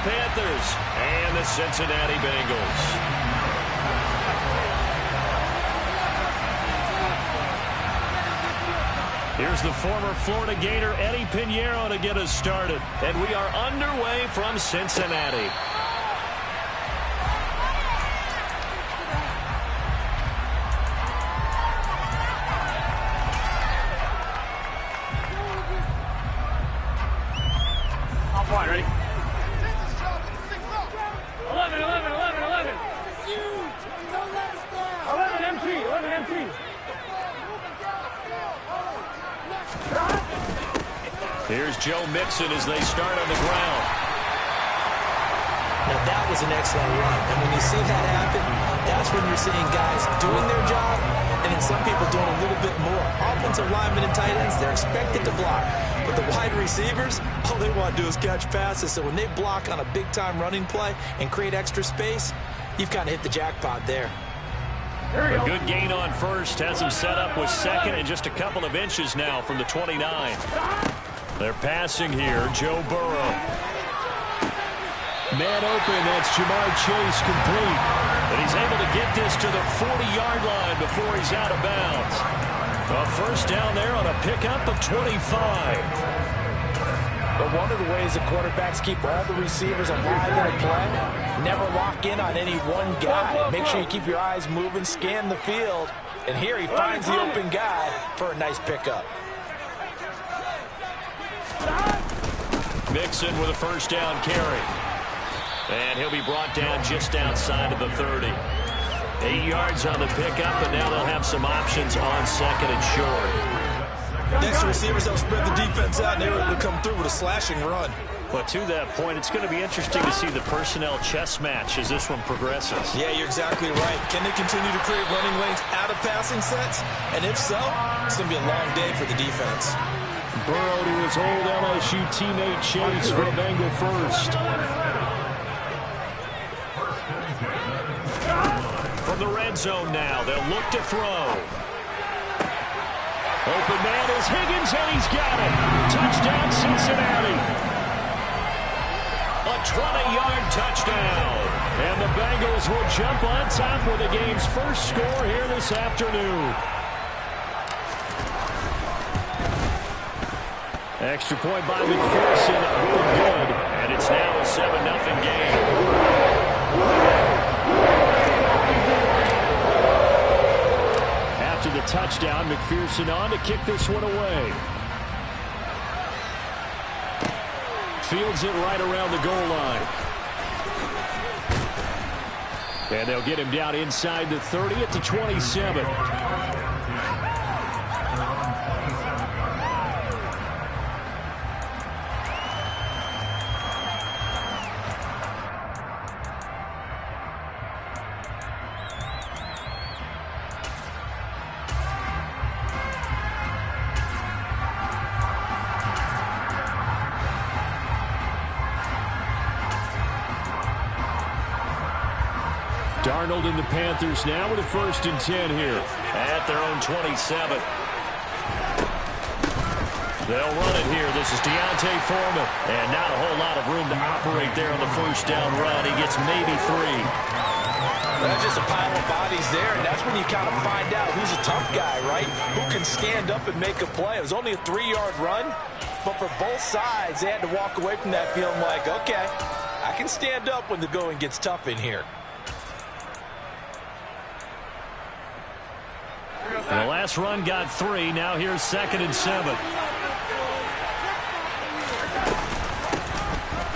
Panthers and the Cincinnati Bengals. Here's the former Florida Gator Eddie Pinheiro to get us started. And we are underway from Cincinnati. Off one, ready? 11. 11 MT. Here's Joe Mixon as they start on the ground. Now that was an excellent run. And when you see that happen, that's when you're seeing guys doing their job and then some people doing a little bit more. Offensive linemen and tight ends, they're expected to block. But the wide receivers, all they want to do is catch passes. So when they block on a big-time running play and create extra space, you've kind of hit the jackpot there. A good gain on first. Has him set up with second and just a couple of inches now from the 29. They're passing here. Joe Burrow. Man open. That's Jamar Chase complete. And he's able to get this to the 40-yard line before he's out of bounds. A first down there on a pickup of 25. But one of the ways the quarterbacks keep all the receivers alive in a play, never lock in on any one guy. Make sure you keep your eyes moving, scan the field. And here he finds the open guy for a nice pickup. Mixon with a first down carry. And he'll be brought down just outside of the 30. 8 yards on the pickup, and now they'll have some options on second and short. Next to receivers, they'll spread the defense out, and they were able to come through with a slashing run. But to that point, it's going to be interesting to see the personnel chess match as this one progresses. Yeah, you're exactly right. Can they continue to create running lanes out of passing sets? And if so, it's going to be a long day for the defense. Burrow to his old LSU teammate Chase for a Bengal first. From the red zone now, they'll look to throw. Open man is Higgins, and he's got it. Touchdown, Cincinnati. A 20-yard touchdown. And the Bengals will jump on top with the game's first score here this afternoon. Extra point by McPherson. Good. And it's now a 7-0 game. After the touchdown, McPherson on to kick this one away. Fields it right around the goal line. And they'll get him down inside the 30 at the 27. Darnold and the Panthers now with a 1st and 10 here at their own 27. They'll run it here. This is Deontay Foreman. And not a whole lot of room to operate there on the first down run. He gets maybe 3. That's just a pile of bodies there, and that's when you kind of find out who's a tough guy, right? Who can stand up and make a play. It was only a 3-yard run, but for both sides, they had to walk away from that feeling like, okay, I can stand up when the going gets tough in here. The last run got 3. Now here's 2nd and 7.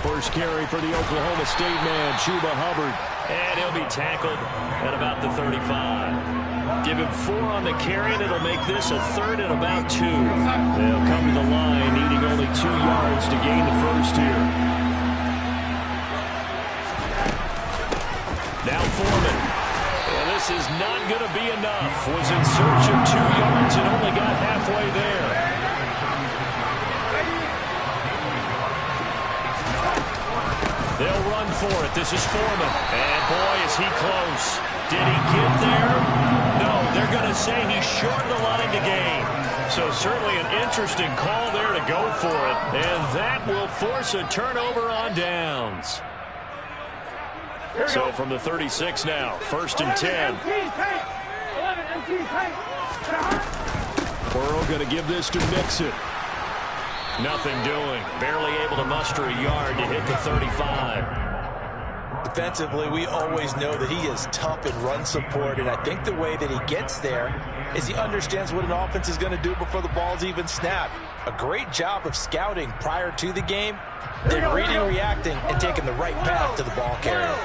First carry for the Oklahoma State man, Chuba Hubbard. And he'll be tackled at about the 35. Give him 4 on the carry, and it'll make this a 3rd and about 2. They'll come to the line, needing only 2 yards to gain the first here. Now Foreman. And this is not going to be enough. Was in search of 2 yards and only got halfway there. They'll run for it. This is Foreman. And boy, is he close. Did he get there? No, they're going to say he's short of the line to gain. So certainly an interesting call there to go for it. And that will force a turnover on downs. So from the 36 now, 1st and 10. Burrow going to give this to Mixon. Nothing doing. Barely able to muster a yard to hit the 35. Defensively, we always know that he is tough in run support, and I think the way that he gets there is he understands what an offense is going to do before the ball's even snapped. A great job of scouting prior to the game, then reading, reacting, and taking the right path to the ball carrier.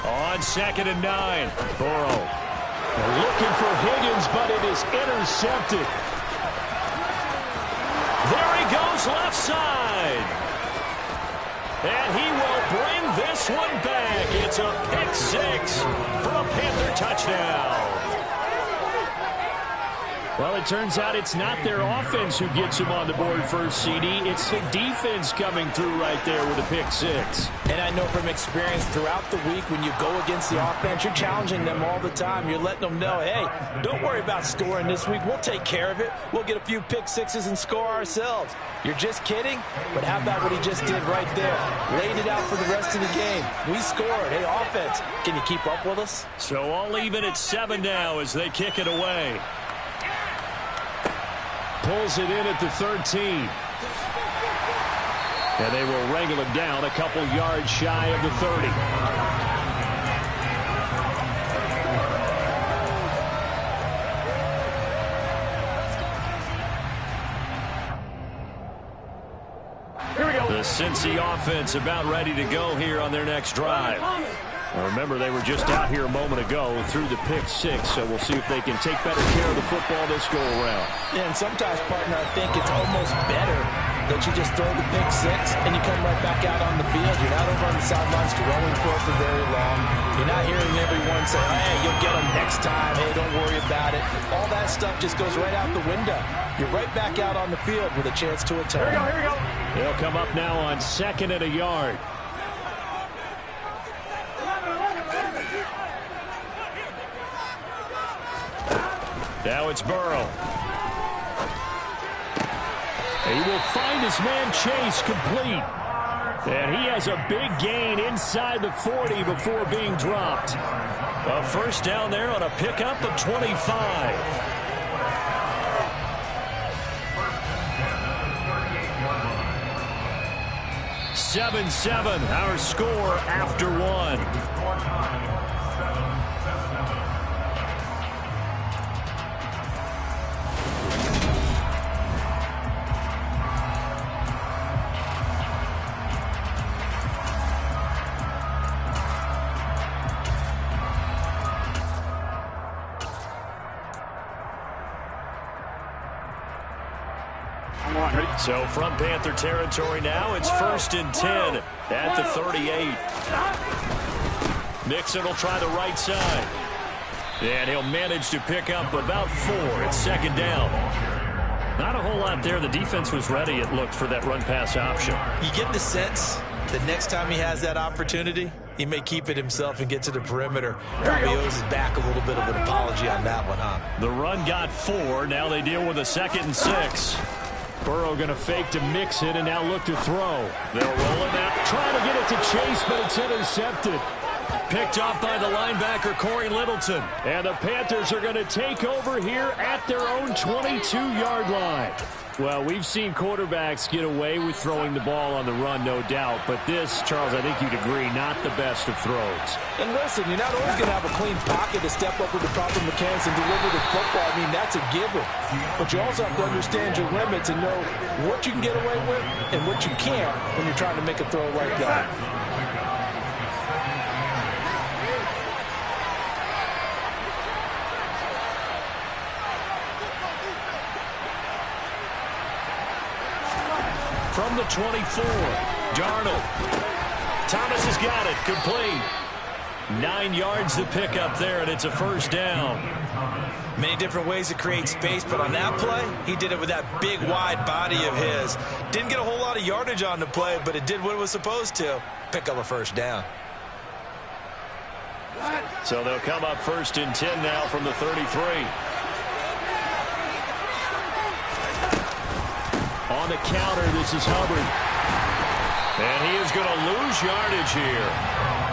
On 2nd and 9, Burrow looking for Higgins, but it is intercepted. There he goes, left side. And he will bring this one back. It's a pick 6 for a Panther touchdown. Well, it turns out it's not their offense who gets him on the board first, CD. It's the defense coming through right there with a pick 6. And I know from experience throughout the week, when you go against the offense, you're challenging them all the time. You're letting them know, hey, don't worry about scoring this week. We'll take care of it. We'll get a few pick 6s and score ourselves. You're just kidding? But how about what he just did right there? Laid it out for the rest of the game. We scored. Hey, offense, can you keep up with us? So all even at 7 now as they kick it away. Pulls it in at the 13. And they will wrangle him down a couple yards shy of the 30. The Cincy offense about ready to go here on their next drive. Remember, they were just out here a moment ago through the pick 6, so we'll see if they can take better care of the football this go-around. Yeah, and sometimes, partner, I think it's almost better that you just throw the pick 6 and you come right back out on the field. You're not over on the sidelines dwelling for it for very long. You're not hearing everyone say, hey, you'll get them next time. Hey, don't worry about it. All that stuff just goes right out the window. You're right back out on the field with a chance to atone. Here we go. They'll come up now on 2nd and a yard. Now it's Burrow. He will find his man Chase complete. And he has a big gain inside the 40 before being dropped. A first down there on a pickup of 25. (7-7) our score after 1. So from Panther territory now, it's 1st and 10 at the 38. Mixon will try the right side. And he'll manage to pick up about 4 at 2nd down. Not a whole lot there. The defense was ready, it looked, for that run-pass option. You get the sense that next time he has that opportunity, he may keep it himself and get to the perimeter. Probably owes his back a little bit of an apology on that one, huh? The run got 4. Now they deal with a 2nd and 6. Burrow going to fake to Mixon and now look to throw. They'll roll him out. Trying to get it to Chase, but it's intercepted. Picked up by the linebacker, Corey Littleton. And the Panthers are going to take over here at their own 22-yard line. Well, we've seen quarterbacks get away with throwing the ball on the run, no doubt. But this, Charles, I think you'd agree, not the best of throws. And listen, you're not always going to have a clean pocket to step up with the proper mechanics and deliver the football. I mean, that's a given. But you also have to understand your limits and know what you can get away with and what you can't when you're trying to make a throw like that. From the 24, Darnold. Thomas has got it, complete. 9 yards to pick up there, and it's a first down. Many different ways to create space, but on that play, he did it with that big, wide body of his. Didn't get a whole lot of yardage on the play, but it did what it was supposed to. Pick up a first down. So they'll come up 1st and 10 now from the 33. On the counter, this is Hubbard. And he is going to lose yardage here.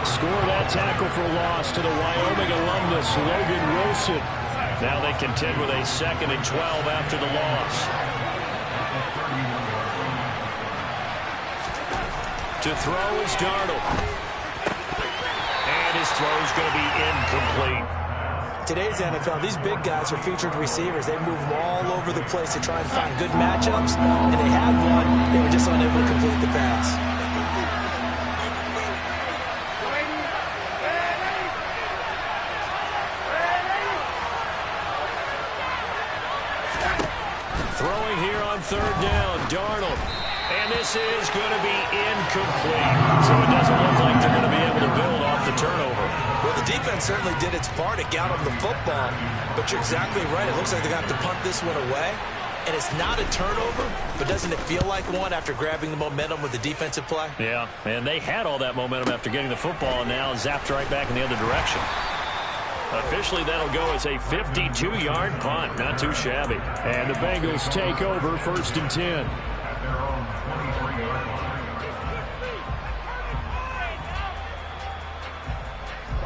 Score that tackle for loss to the Wyoming alumnus, Logan Wilson. Now they contend with a 2nd and 12 after the loss. To throw is Darnold. And his throw is going to be incomplete. Today's NFL, these big guys are featured receivers. They move them all over the place to try and find good matchups, and they had one. They were just unable to complete the pass. Throwing here on 3rd down, Darnold. And this is going to be incomplete. So it doesn't look like they're going to be able to build off the turnover. Well, the defense certainly did its part. It got them the football. But you're exactly right. It looks like they're going to have to punt this one away. And it's not a turnover, but doesn't it feel like one after grabbing the momentum with the defensive play? Yeah, and they had all that momentum after getting the football and now zapped right back in the other direction. Officially, that'll go as a 52-yard punt. Not too shabby. And the Bengals take over 1st and 10.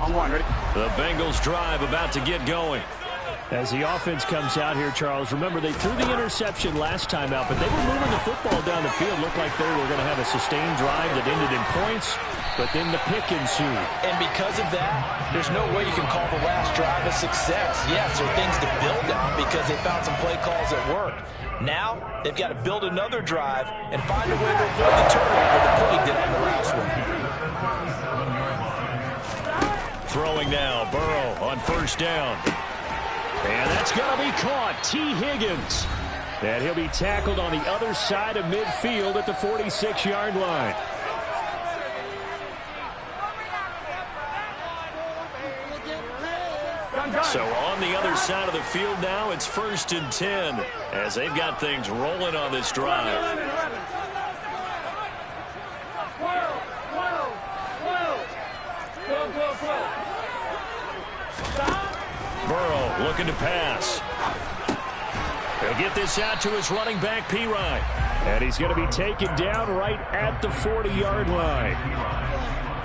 On 1, ready? The Bengals drive about to get going. As the offense comes out here, Charles, remember they threw the interception last time out, but they were moving the football down the field. Looked like they were going to have a sustained drive that ended in points, but then the pick ensued. And because of that, there's no way you can call the last drive a success. Yes, there are things to build on because they found some play calls that worked. Now, they've got to build another drive and find a way to avoid the turnover that plagued it on the last one. Throwing now, Burrow on 1st down. And that's going to be caught. T. Higgins. And he'll be tackled on the other side of midfield at the 46-yard line. So on the other side of the field now, it's 1st and 10 as they've got things rolling on this drive. Burrow looking to pass. He'll get this out to his running back, Pirine. And he's going to be taken down right at the 40-yard line.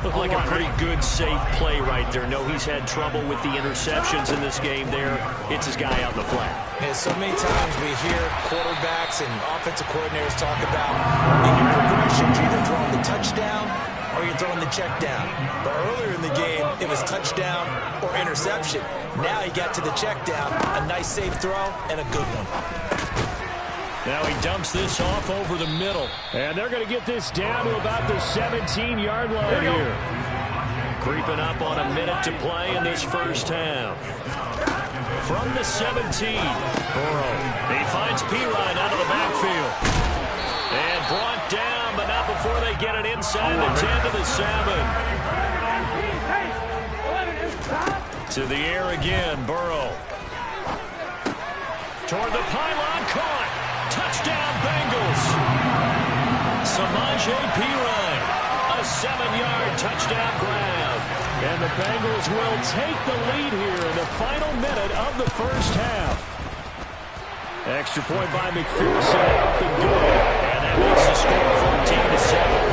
Looked like a pretty good, safe play right there. No, he's had trouble with the interceptions in this game there. It's his guy out in the flat. And so many times we hear quarterbacks and offensive coordinators talk about in your progressions, you're either throwing the touchdown or you're throwing the check down. But earlier in the game, it was touchdown or interception. Now he got to the check down, a nice safe throw, and a good one. Now he dumps this off over the middle. And they're going to get this down to about the 17-yard line here. Creeping up on a minute to play in this first half. From the 17, Burrow. He finds Pirine out of the backfield. And brought down, but not before they get it inside the 10 to the 7. To the air again, Burrow. Toward the pylon, caught. Touchdown, Bengals. Samaje Pirine, a 7-yard touchdown grab. And the Bengals will take the lead here in the final minute of the first half. Extra point by McPherson, up and good. And that makes the score 14 to 7.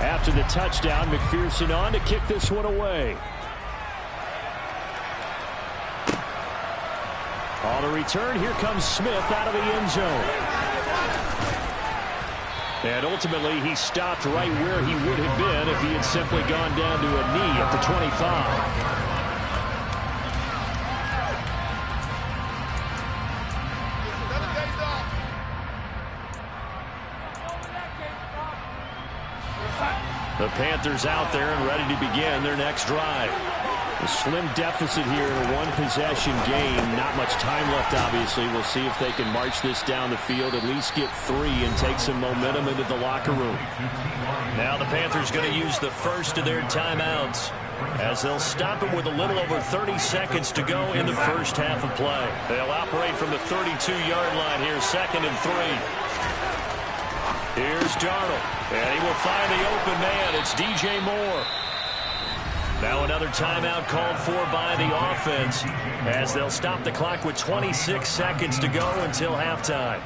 After the touchdown, McPherson on to kick this one away. On the return, here comes Smith out of the end zone. And ultimately, he stopped right where he would have been if he had simply gone down to a knee at the 25. The Panthers out there and ready to begin their next drive. A slim deficit here in a one-possession game. Not much time left, obviously. We'll see if they can march this down the field, at least get 3 and take some momentum into the locker room. Now the Panthers going to use the first of their timeouts. as they'll stop him with a little over 30 seconds to go in the first half of play. They'll operate from the 32-yard line here, 2nd and 3. Here's Darnold, and he will find the open man. It's DJ Moore. Now another timeout called for by the offense as they'll stop the clock with 26 seconds to go until halftime.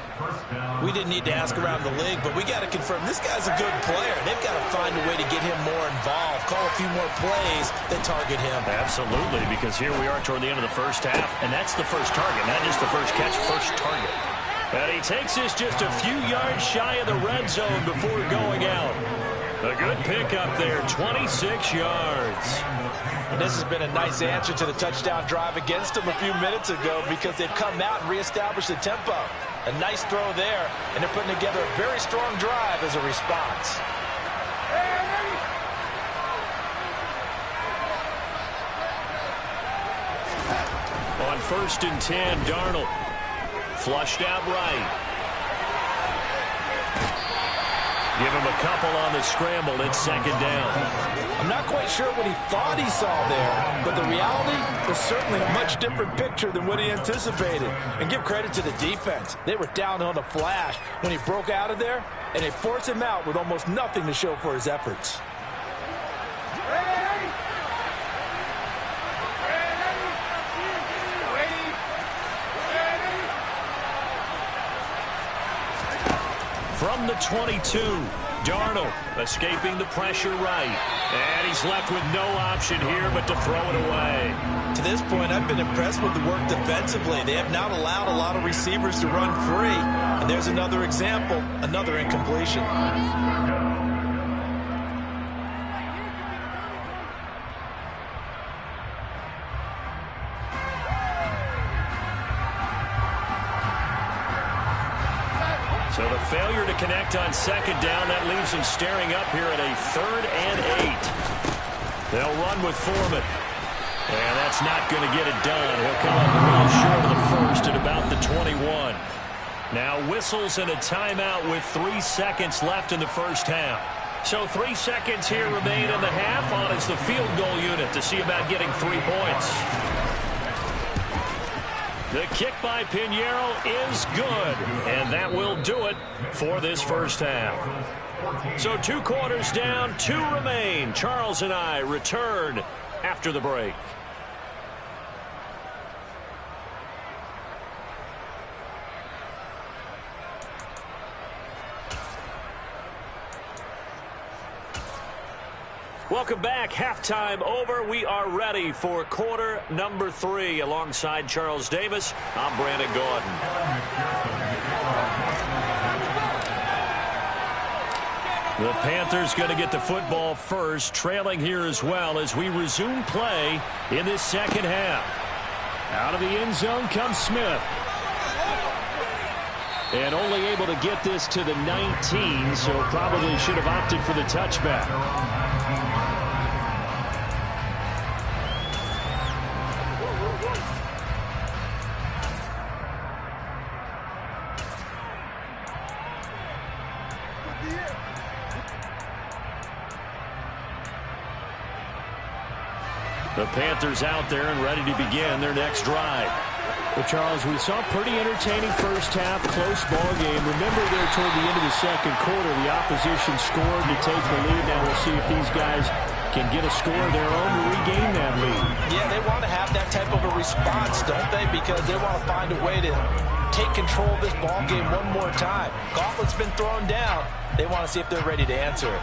We didn't need to ask around the league, but we got to confirm this guy's a good player. They've got to find a way to get him more involved, call a few more plays that target him. Absolutely, because here we are toward the end of the first half, and that's the first target, not just the first catch, first target. And he takes this just a few yards shy of the red zone before going out. A good pickup there, 26 yards. And this has been a nice answer to the touchdown drive against them a few minutes ago because they've come out and reestablished the tempo. A nice throw there, and they're putting together a very strong drive as a response. On 1st and 10, Darnold flushed out right. Give him a couple on the scramble. It's 2nd down. I'm not quite sure what he thought he saw there, but the reality was certainly a much different picture than what he anticipated. And give credit to the defense. They were down on the flash when he broke out of there, and they forced him out with almost nothing to show for his efforts. From the 22, Darnold escaping the pressure right. And he's left with no option here but to throw it away. To this point, I've been impressed with the work defensively. They have not allowed a lot of receivers to run free. And there's another example, another incompletion. So the failure to connect on 2nd down, that leaves him staring up here at a 3rd and 8. They'll run with Foreman. And that's not going to get it done. He'll come up a little short of the first at about the 21. Now whistles and a timeout with 3 seconds left in the first half. So 3 seconds here remain in the half on as the field goal unit to see about getting 3 points. The kick by Pinheiro is good, and that will do it for this first half. So 2 quarters down, 2 remain. Charles and I return after the break. Welcome back. Halftime over. We are ready for quarter number 3. Alongside Charles Davis, I'm Brandon Gordon. The Panthers going to get the football first, trailing here as well as we resume play in this second half. Out of the end zone comes Smith. And only able to get this to the 19, so probably should have opted for the touchback. The Panthers out there and ready to begin their next drive. Well, Charles, we saw a pretty entertaining first half, close ball game. Remember there toward the end of the second quarter, the opposition scored to take the lead. Now we'll see if these guys can get a score of their own to regain that lead. Yeah, they want to have that type of a response, don't they? Because they want to find a way to take control of this ball game one more time. Gauntlet's been thrown down. They want to see if they're ready to answer it.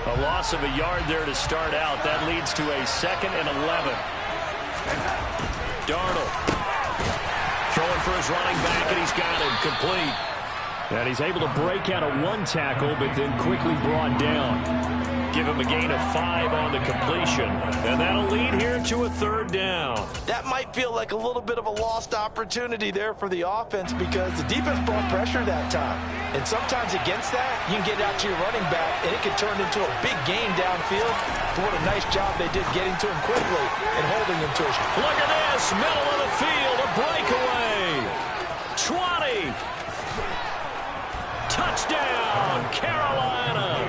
A loss of a yard there to start out. That leads to a 2nd and 11. Darnold throwing for his running back, and he's got him complete. And he's able to break out of 1 tackle, but then quickly brought down. Give him a gain of 5 on the completion. And that'll lead here to a 3rd down. That might feel like a little bit of a lost opportunity there for the offense because the defense brought pressure that time. And sometimes against that, you can get out to your running back, and it can turn into a big gain downfield. But what a nice job they did getting to him quickly and holding him to his... Look at this, middle of the field, a breakaway. 20. Touchdown, Carolina.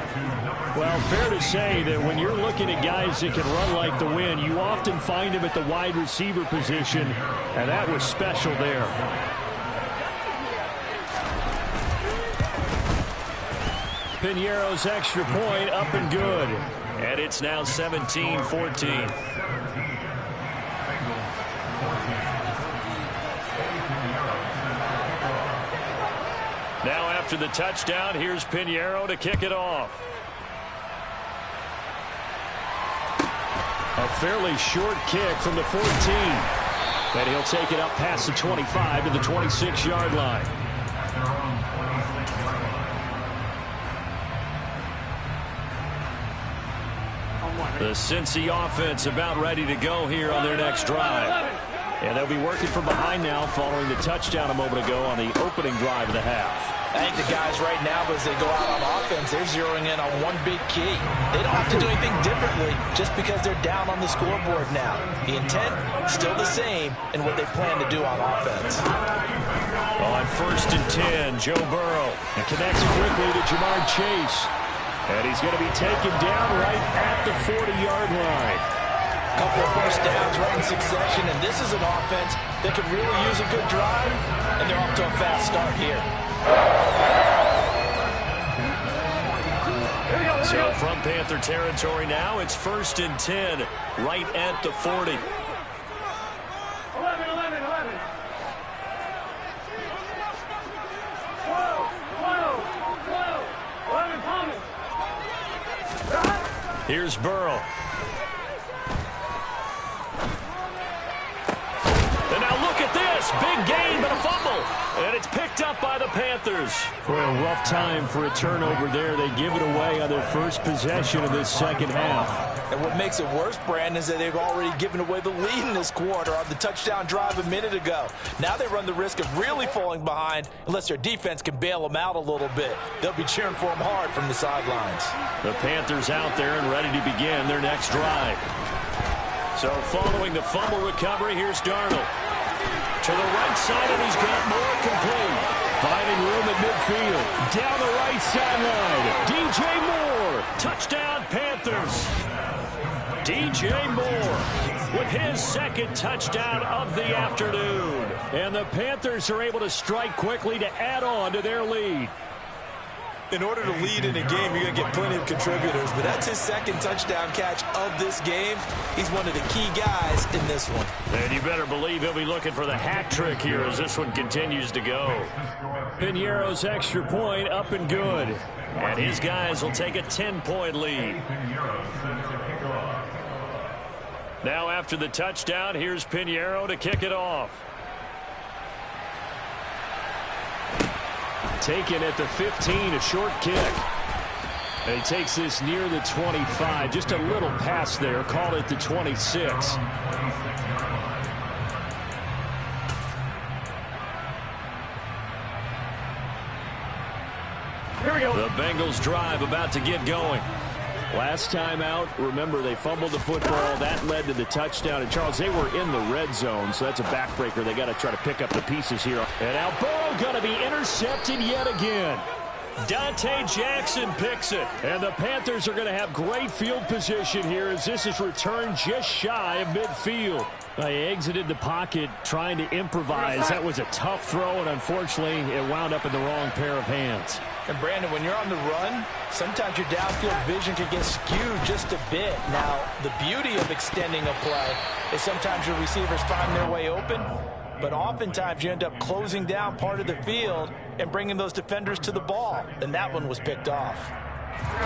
Well, fair to say that when you're looking at guys that can run like the wind, you often find them at the wide receiver position, and that was special there. Piñeiro's extra point up and good. And it's now 17-14. Now after the touchdown, here's Piñeiro to kick it off. A fairly short kick from the 14. And he'll take it up past the 25 to the 26-yard line. The Cincy offense about ready to go here on their next drive. And they'll be working from behind now following the touchdown a moment ago on the opening drive of the half. I think the guys right now, as they go out on offense, they're zeroing in on one big key. They don't have to do anything differently just because they're down on the scoreboard now. The intent, still the same in what they plan to do on offense. On 1st and 10, Joe Burrow. And connects quickly to Jamar Chase. And he's going to be taken down right at the 40-yard line. A couple of first downs right in succession, and this is an offense that could really use a good drive, and they're off to a fast start here. So from Panther territory now, it's 1st and 10, right at the 40. 11. Here's Burrow. And now look at this. Big gain, but a fumble. And it's picked up by the Panthers. Well, a rough time for a turnover there. They give it away on their first possession of this second half. And what makes it worse, Brandon, is that they've already given away the lead in this quarter on the touchdown drive a minute ago. Now they run the risk of really falling behind unless their defense can bail them out a little bit. They'll be cheering for them hard from the sidelines. The Panthers out there and ready to begin their next drive. So following the fumble recovery, here's Darnold. To the right side, and he's got more complete. Finding room at midfield. Down the right sideline. DJ Moore. Touchdown, Panthers. DJ Moore with his second touchdown of the afternoon. And the Panthers are able to strike quickly to add on to their lead. In order to lead in a game, you're going to get plenty of contributors, but that's his second touchdown catch of this game. He's one of the key guys in this one. And you better believe he'll be looking for the hat trick here as this one continues to go. Piñeiro's extra point up and good. And his guys will take a 10-point lead. Now after the touchdown, here's Piñeiro to kick it off. Taken at the 15, a short kick. And he takes this near the 25. Just a little pass there. Called it the 26. Here we go. The Bengals drive about to get going. Last time out, remember, they fumbled the football. That led to the touchdown. And, Charles, they were in the red zone, so that's a backbreaker. They got to try to pick up the pieces here. And now Burrow going to be intercepted yet again. Dante Jackson picks it. And the Panthers are going to have great field position here as this is returned just shy of midfield. They exited the pocket trying to improvise. That was a tough throw, and unfortunately, it wound up in the wrong pair of hands. And, Brandon, when you're on the run, sometimes your downfield vision can get skewed just a bit. Now, the beauty of extending a play is sometimes your receivers find their way open, but oftentimes you end up closing down part of the field and bringing those defenders to the ball. And that one was picked off.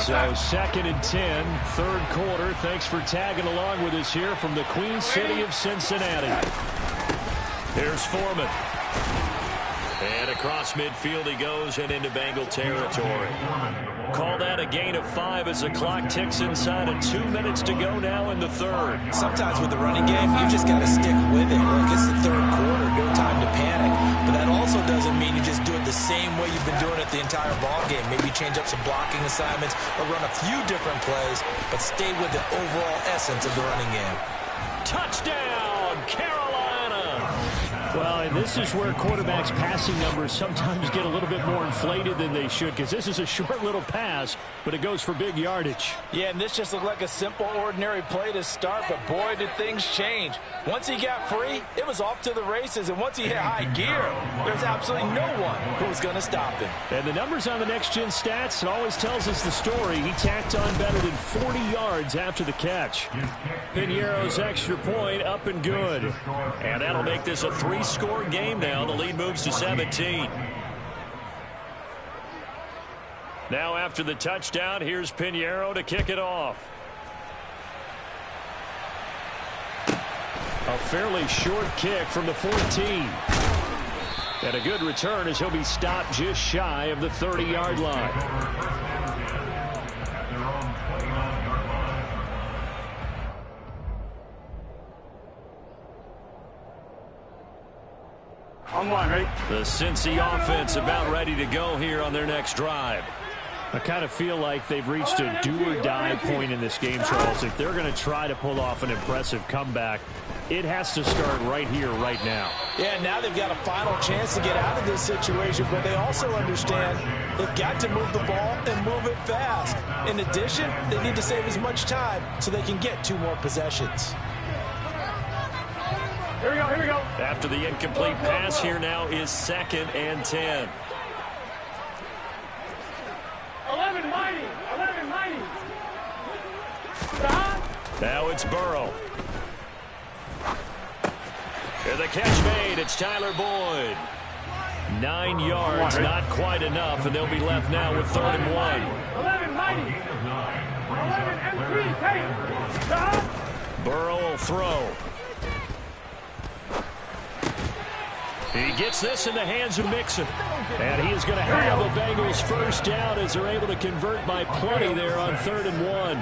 So 2nd and 10, third quarter. Thanks for tagging along with us here from the Queen City of Cincinnati. Here's Foreman. And across midfield he goes and into Bengal territory. Call that a gain of 5 as the clock ticks inside of 2 minutes to go now in the third. Sometimes with the running game, you just got to stick with it. Look, it's the third quarter, no time to panic. But that also doesn't mean you just do it the same way you've been doing it the entire ball game. Maybe change up some blocking assignments or run a few different plays, but stay with the overall essence of the running game. Touchdown, Carolina! Well, and this is where quarterbacks' passing numbers sometimes get a little bit more inflated than they should, because this is a short little pass, but it goes for big yardage. Yeah, and this just looked like a simple, ordinary play to start, but boy, did things change. Once he got free, it was off to the races, and once he hit high gear, there's absolutely no one who was going to stop him. And the numbers on the next-gen stats, it always tells us the story. He tacked on better than 40 yards after the catch. Piñeiro's extra point up and good. And that'll make this a 3-score game now. The lead moves to 17. Now after the touchdown, here's Piñeiro to kick it off. A fairly short kick from the 14. And a good return as he'll be stopped just shy of the 30-yard line. On one, ready? The Cincy offense about ready to go here on their next drive. I kind of feel like they've reached a do-or-die point in this game, Charles. If they're going to try to pull off an impressive comeback, it has to start right here, right now. Yeah, now they've got a final chance to get out of this situation, but they also understand they've got to move the ball and move it fast. In addition, they need to save as much time so they can get 2 more possessions. Here we go, here we go. After the incomplete pass, here now is 2nd and 10. 11 mighty. Now it's Burrow. And the catch made. It's Tyler Boyd. 9 yards, not quite enough, and they'll be left now with 3rd and 1. 11 mighty. 11 and 3, take. Burrow will throw. He gets this in the hands of Mixon. And he is going to have the Bengals first down as they're able to convert by plenty there on 3rd and 1. 11.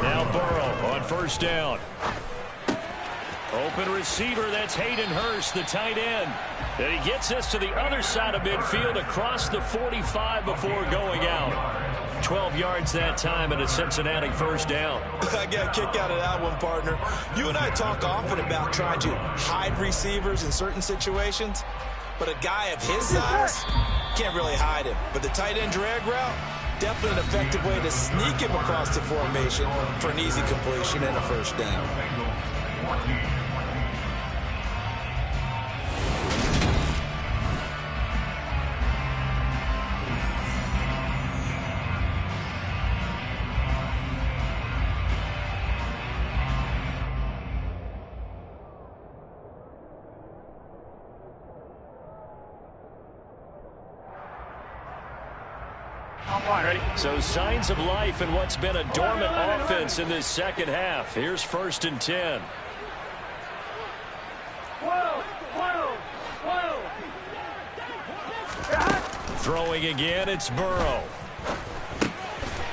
Now Burrow on first down. Open receiver, that's Hayden Hurst, the tight end. And he gets this to the other side of midfield across the 45 before going out. 12 yards that time and a Cincinnati first down. I got a kick out of that one, partner. You and I talk often about trying to hide receivers in certain situations, but a guy of his size can't really hide him. But the tight end drag route, definitely an effective way to sneak him across the formation for an easy completion and a first down. So signs of life in what's been a dormant offense in this second half. Here's 1st and 10. 12. Throwing again, it's Burrow.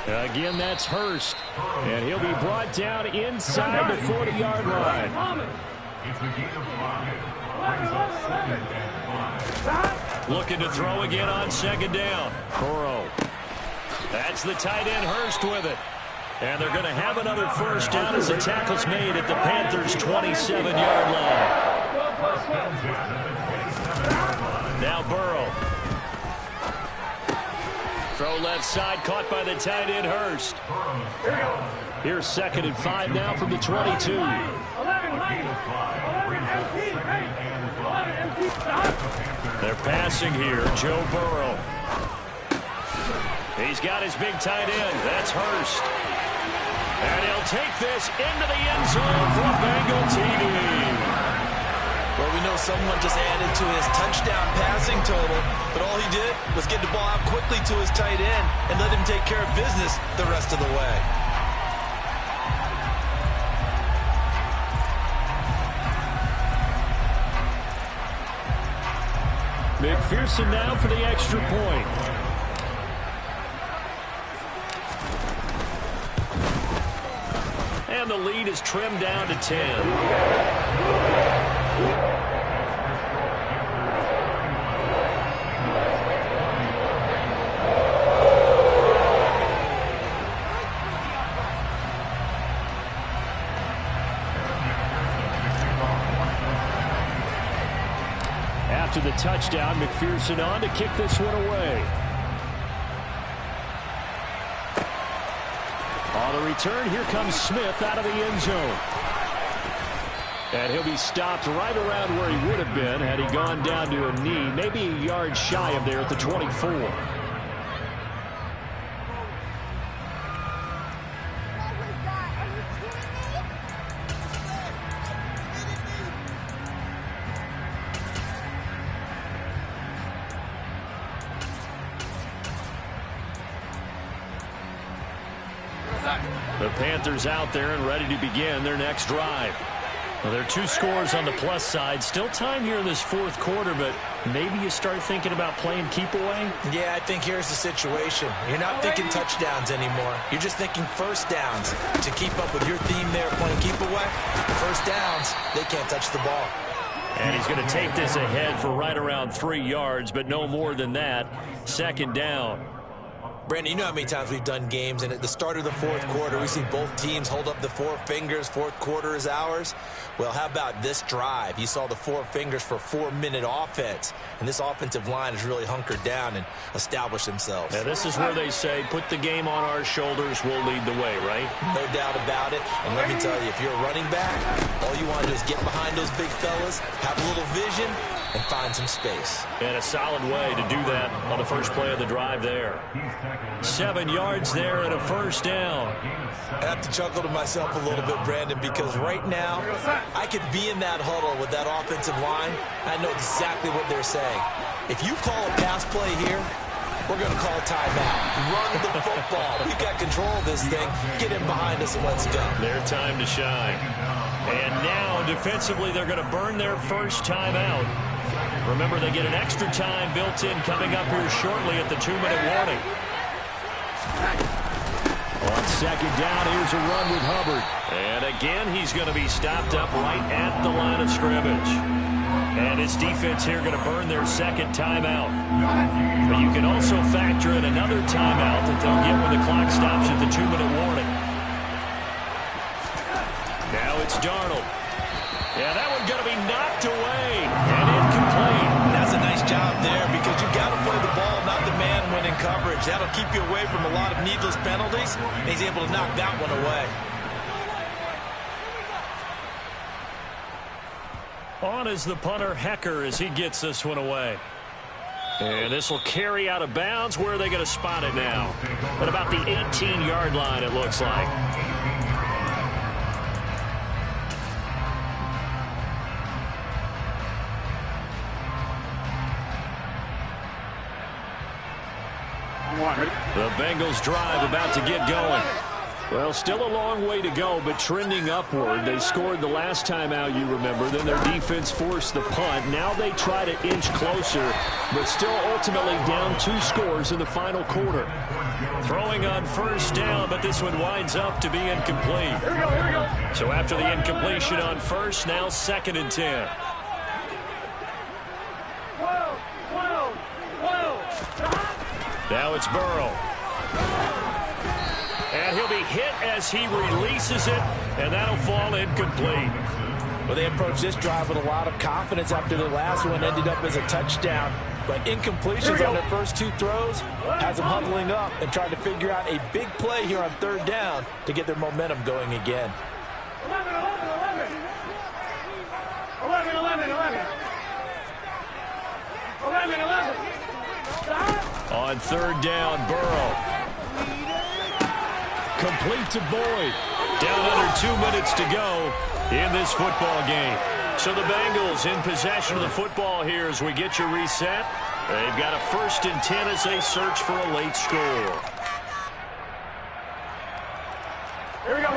Again, that's Hurst. And he'll be brought down inside the 40-yard line. Looking to throw again on 2nd down. Burrow. That's the tight end Hurst with it. And they're going to have another first down as the tackle's made at the Panthers' 27-yard line. Now Burrow. Throw left side, caught by the tight end Hurst. Here's 2nd and 5 now from the 22. They're passing here. Joe Burrow. He's got his big tight end. That's Hurst. And he'll take this into the end zone for Bengal TD. Well, we know someone just added to his touchdown passing total, but all he did was get the ball out quickly to his tight end and let him take care of business the rest of the way. McPherson now for the extra point. And the lead is trimmed down to 10. after the touchdown. McPherson on to kick this one away. On the return, here comes Smith out of the end zone. And he'll be stopped right around where he would have been had he gone down to a knee, maybe a yard shy of there at the 24. The Panthers out there and ready to begin their next drive. Well, there are 2 scores on the plus side. Still time here in this fourth quarter, but maybe you start thinking about playing keep away? Yeah, I think here's the situation. You're not thinking touchdowns anymore. You're just thinking first downs. To keep up with your theme there, playing keep away, first downs, they can't touch the ball. And he's going to take this ahead for right around 3 yards, but no more than that. Second down. Brandon, you know how many times we've done games, and at the start of the fourth quarter, we see both teams hold up the 4 fingers, fourth quarter is ours. Well, how about this drive? You saw the 4 fingers for 4-minute offense, and this offensive line has really hunkered down and established themselves. Now, this is where they say, put the game on our shoulders, we'll lead the way, right? No doubt about it, and let me tell you, if you're a running back, all you want to do is get behind those big fellas, have a little vision, and find some space. And a solid way to do that on the first play of the drive there. 7 yards there and a first down. I have to chuckle to myself a little bit, Brandon, because right now I could be in that huddle with that offensive line. I know exactly what they're saying. If you call a pass play here, we're going to call a timeout. Run the football. We've got control of this thing. Get in behind us and let's go. Their time to shine. And now defensively they're going to burn their first timeout. Remember, they get an extra time built in coming up here shortly at the 2-minute warning. On second down, here's a run with Hubbard. And again, he's going to be stopped up right at the line of scrimmage. And his defense here going to burn their second timeout. But you can also factor in another timeout that they'll get when the clock stops at the 2-minute warning. Now it's Darnold. Yeah, that one's going to be knocked away and incomplete. That's a nice job there because you've got to play the ball, not the man when in coverage. That'll keep you away from a lot of needless penalties. And he's able to knock that one away. On is the punter, Hecker, as he gets this one away. And this will carry out of bounds. Where are they going to spot it now? At about the 18-yard line, it looks like. The Bengals drive about to get going. Well, still a long way to go, but trending upward. They scored the last time out, you remember. Then their defense forced the punt. Now they try to inch closer, but still ultimately down 2 scores in the final quarter. Throwing on first down, but this one winds up to be incomplete. Here we go. So after the incompletion on first, now 2nd and 10. 12. Now it's Burrow. And he'll be hit as he releases it, and that'll fall incomplete. Well, they approached this drive with a lot of confidence after the last one ended up as a touchdown. But incompletions on their first 2 throws has them huddling up and trying to figure out a big play here on 3rd down to get their momentum going again. 11. 11. On 3rd down, Burrow. Complete to Boyd. Down under 2 minutes to go in this football game. So the Bengals in possession of the football here as we get you reset. They've got a 1st and 10 as they search for a late score. Here we go.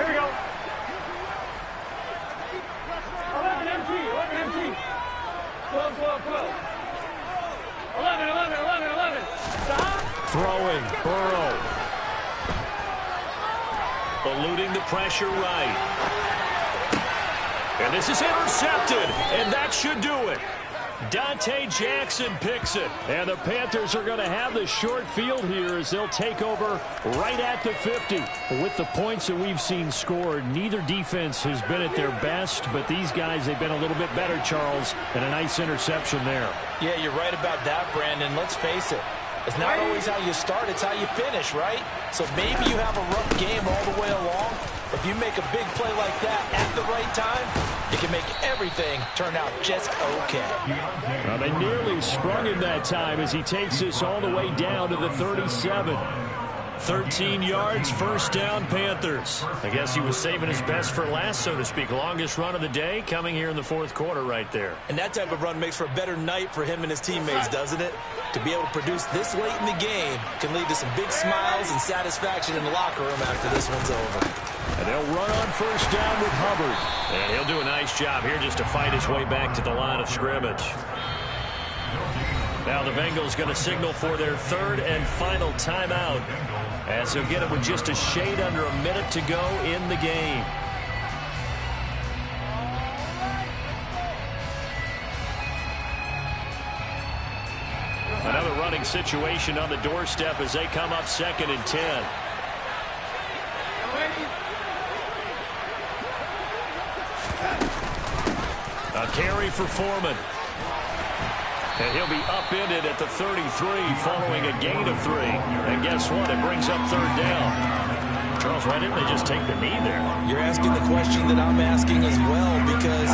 11 MT. 12. 11. Stop. Throwing, Burrow. Eluding the pressure right. And this is intercepted, and that should do it. Dante Jackson picks it. And the Panthers are going to have the short field here as they'll take over right at the 50. With the points that we've seen scored, neither defense has been at their best, but these guys, they've been a little bit better, Charles, and a nice interception there. Yeah, you're right about that, Brandon. Let's face it. It's not always how you start, it's how you finish, right? So maybe you have a rough game all the way along, but if you make a big play like that at the right time, it can make everything turn out just okay. Well, they nearly sprung him that time as he takes this all the way down to the 37. 13 yards, first down, Panthers. I guess he was saving his best for last, so to speak. Longest run of the day coming here in the fourth quarter right there. And that type of run makes for a better night for him and his teammates, doesn't it? To be able to produce this late in the game can lead to some big smiles and satisfaction in the locker room after this one's over. And they'll run on first down with Hubbard. And he'll do a nice job here just to fight his way back to the line of scrimmage. Now the Bengals going to signal for their third and final timeout, as he'll get it with just a shade under a minute to go in the game. Another running situation on the doorstep as they come up 2nd and 10. A carry for Foreman. And he'll be upended at the 33 following a gain of 3. And guess what? It brings up third down. Charles, why didn't they just take the knee there? You're asking the question that I'm asking as well, because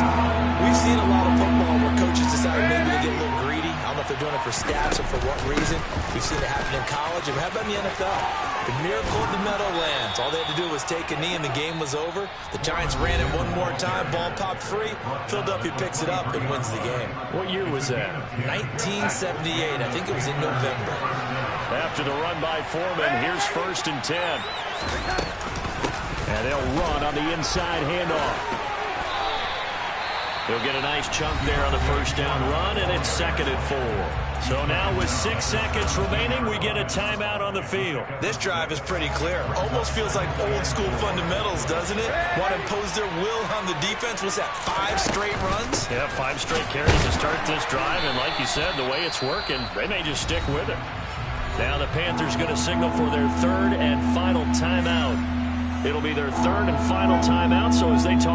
we've seen a lot of football where coaches decide maybe to get a little greedy. I don't know if they're doing it for stats or for what reason. We've seen it happen in college. And how about in the NFL? The miracle of the Meadowlands. All they had to do was take a knee and the game was over. The Giants ran it one more time. Ball popped free. Philadelphia picks it up and wins the game. What year was that? 1978. I think it was in November. After the run by Foreman, here's 1st and 10. And they'll run on the inside handoff. They'll get a nice chunk there on the first down run, and it's 2nd and 4. So now with 6 seconds remaining, we get a timeout on the field. This drive is pretty clear. Almost feels like old school fundamentals, doesn't it? Want to impose their will on the defense. What's that, 5 straight runs? Yeah, 5 straight carries to start this drive, and like you said, the way it's working, they may just stick with it. Now the Panthers going to signal for their third and final timeout. It'll be their third and final timeout, so as they talk